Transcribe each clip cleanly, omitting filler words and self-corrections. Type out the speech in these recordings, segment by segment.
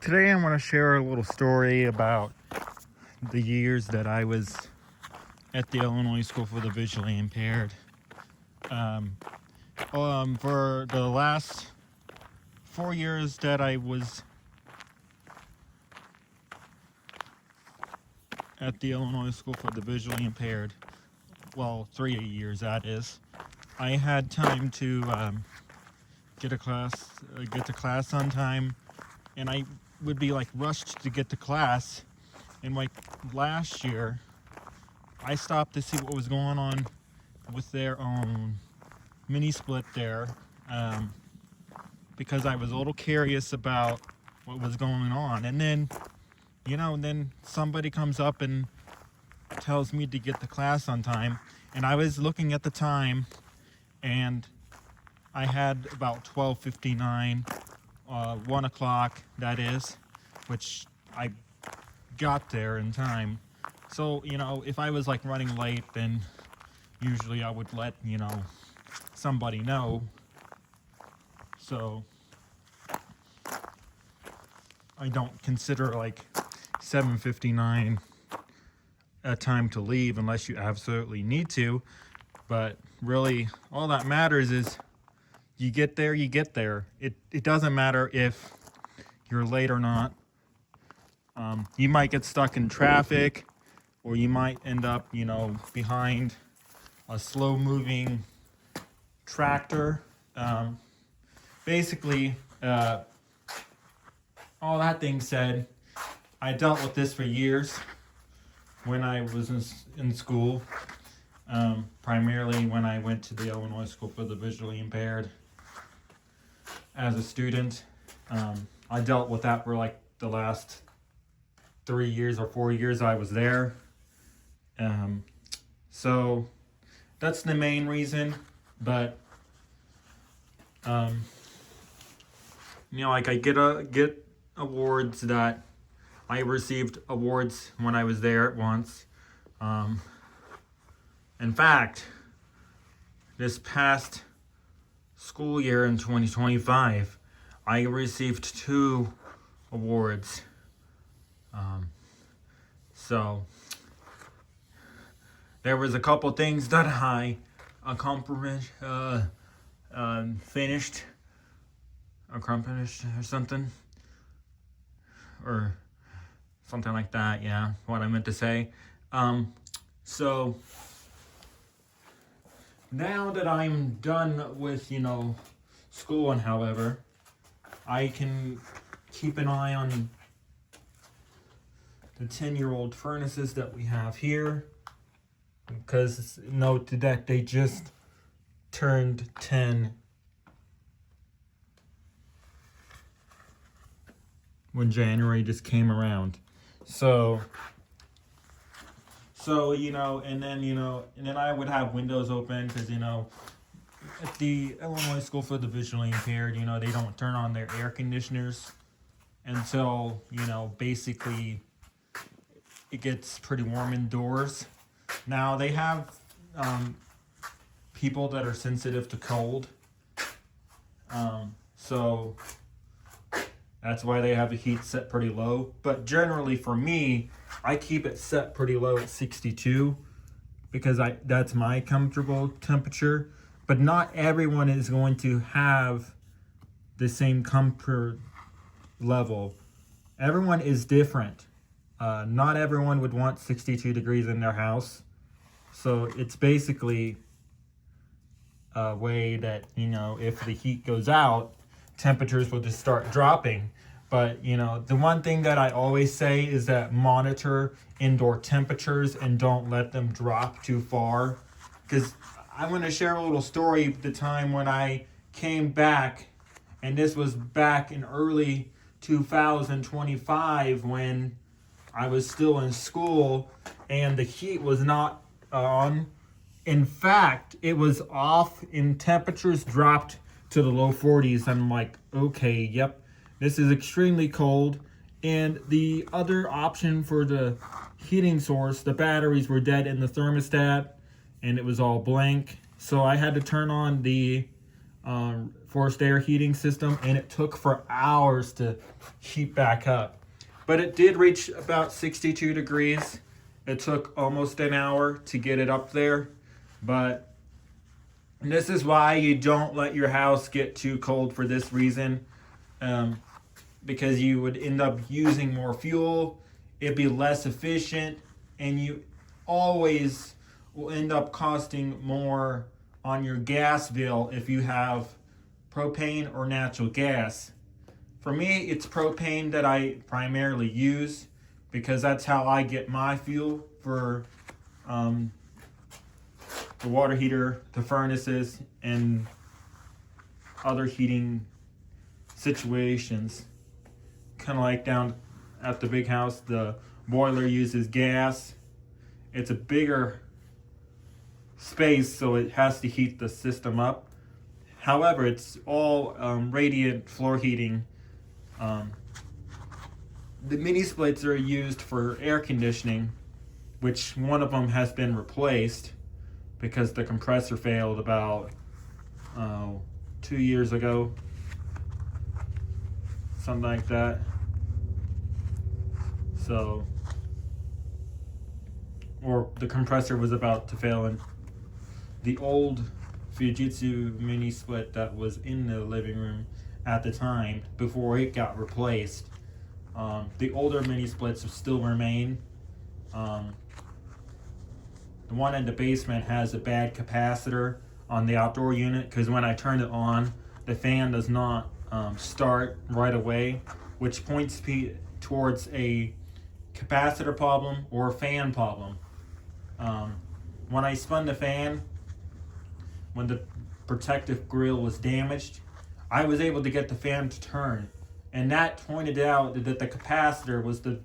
Today I want to share a little story about the years that I was at the Illinois School for the Visually Impaired. For the last 4 years that I was at the Illinois School for the Visually Impaired, well, 3 years that is, I had time to get to class on time, and I would be like rushed to get to class. And like last year, I stopped to see what was going on with their own mini split there, because I was a little curious about what was going on. And then somebody comes up and tells me to get to class on time. And I was looking at the time, and I had about 12:59, 1 o'clock, that is, which I got there in time. So, if I was like running late, then usually I would let, somebody know. So I don't consider like 7:59 a time to leave unless you absolutely need to. But really, all that matters is you get there, you get there. It doesn't matter if you're late or not. You might get stuck in traffic, or you might end up, behind a slow-moving tractor. Basically, all that thing said, I dealt with this for years when I was in school, primarily when I went to the Illinois School for the Visually Impaired as a student. I dealt with that for like the last 3 years or 4 years I was there. So that's the main reason. But like I get awards that I received awards when I was there once. In fact, this past school year in 2025, I received 2 awards. So there was a couple things that I accomplished, accomplished or something like that. Yeah, what I meant to say. So now that I'm done with, school, and however, I can keep an eye on the 10-year-old furnaces that we have here, because note that they just turned 10 when January just came around. So and then I would have windows open, because at the Illinois School for the Visually Impaired, they don't turn on their air conditioners until, basically it gets pretty warm indoors. Now they have people that are sensitive to cold, so that's why they have the heat set pretty low. But generally for me, I keep it set pretty low at 62, because that's my comfortable temperature. But not everyone is going to have the same comfort level. Everyone is different. Not everyone would want 62 degrees in their house. So it's basically a way that, if the heat goes out, temperatures will just start dropping. But, the one thing that I always say is that monitor indoor temperatures and don't let them drop too far. Because I'm going to share a little story of the time when I came back, and this was back in early 2025 when I was still in school and the heat was not on. In fact, it was off and temperatures dropped to the low 40s. I'm like, okay, yep, this is extremely cold. And the other option for the heating source, the batteries were dead in the thermostat, and it was all blank. So I had to turn on the forced air heating system, and it took for hours to heat back up. But it did reach about 62 degrees. It took almost an hour to get it up there. But this is why you don't let your house get too cold for this reason. Because you would end up using more fuel. It'd be less efficient. And you always will end up costing more on your gas bill if you have propane or natural gas. For me, it's propane that I primarily use because that's how I get my fuel for the water heater, the furnaces, and other heating situations. Kind of like down at the big house, the boiler uses gas. It's a bigger space, so it has to heat the system up. However, it's all radiant floor heating. The mini splits are used for air conditioning, which one of them has been replaced because the compressor failed about 2 years ago, something like that. So, or the compressor was about to fail, and the old Fujitsu mini split that was in the living room at the time before it got replaced, the older mini splits still remain. The one in the basement has a bad capacitor on the outdoor unit because when I turn it on, the fan does not start right away, which points towards a capacitor problem or a fan problem. When I spun the fan, when the protective grill was damaged, I was able to get the fan to turn, and that pointed out that the capacitor was the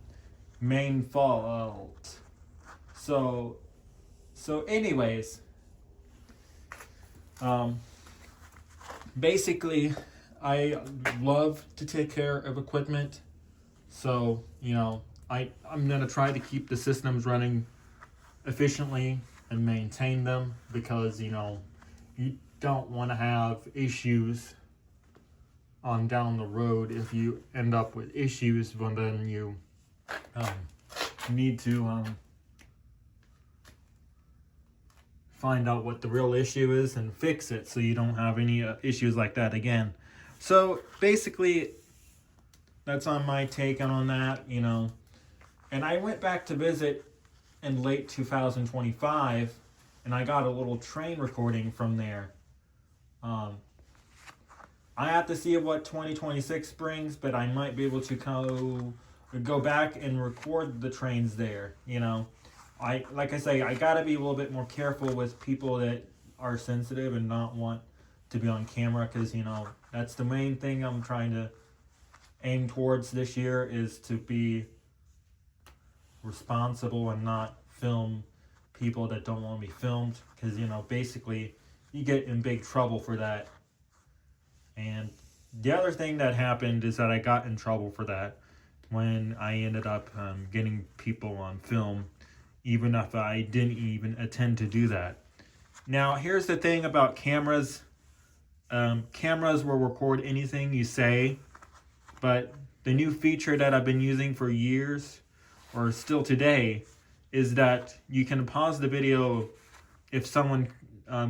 main fault. So anyways, basically, I love to take care of equipment, so I'm gonna try to keep the systems running efficiently and maintain them because you don't want to have issues on down the road. If you end up with issues, well, then you need to find out what the real issue is and fix it so you don't have any issues like that again. So basically, that's on my take on that, And I went back to visit in late 2025, and I got a little train recording from there. I have to see what 2026 brings, but I might be able to go back and record the trains there. Like I say, I gotta be a little bit more careful with people that are sensitive and not want to be on camera, because that's the main thing I'm trying to aim towards this year, is to be responsible and not film people that don't want to be filmed, because basically you get in big trouble for that. And the other thing that happened is that I got in trouble for that when I ended up getting people on film, even if I didn't even intend to do that. Now, here's the thing about cameras. Cameras will record anything you say, but the new feature that I've been using for years, or still today, is that you can pause the video if someone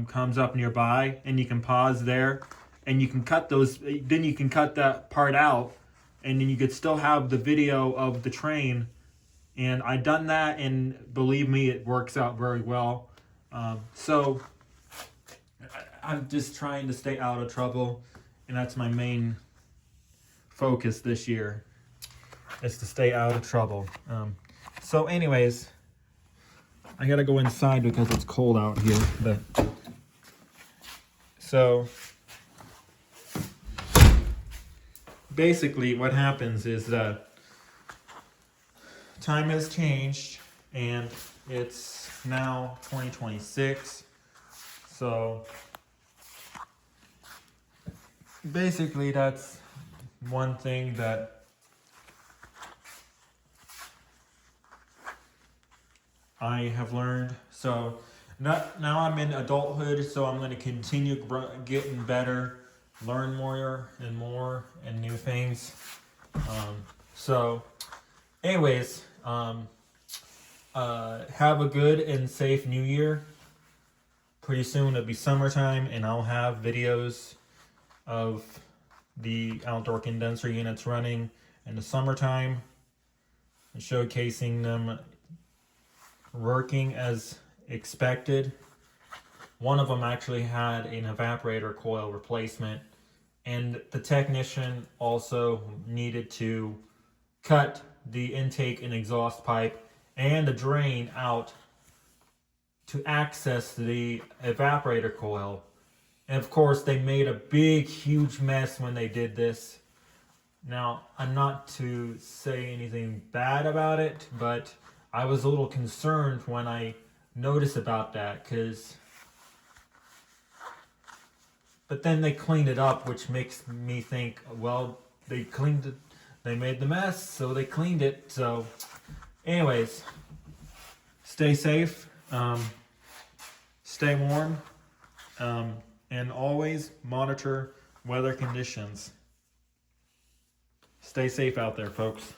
comes up nearby, and you can pause there, and you can cut those, then you can cut that part out, and then you could still have the video of the train. And I done that, and believe me, it works out very well. So I'm just trying to stay out of trouble, and that's my main focus this year, is to stay out of trouble. So anyways, I gotta go inside because it's cold out here. But so basically what happens is that time has changed, and it's now 2026. So basically that's one thing that I have learned. So now I'm in adulthood, so I'm going to continue getting better, learn more and new things. So, anyways, have a good and safe New Year. Pretty soon it'll be summertime, and I'll have videos of the outdoor condenser units running in the summertime and showcasing them working as expected. One of them actually had an evaporator coil replacement, and the technician also needed to cut the intake and exhaust pipe and the drain out to access the evaporator coil. And of course, they made a big, huge mess when they did this. Now, I'm not to say anything bad about it, but I was a little concerned when I noticed about that, but then they cleaned it up, which makes me think, well, they cleaned it, they made the mess, so they cleaned it. So, anyways, stay safe, stay warm, and always monitor weather conditions. Stay safe out there, folks.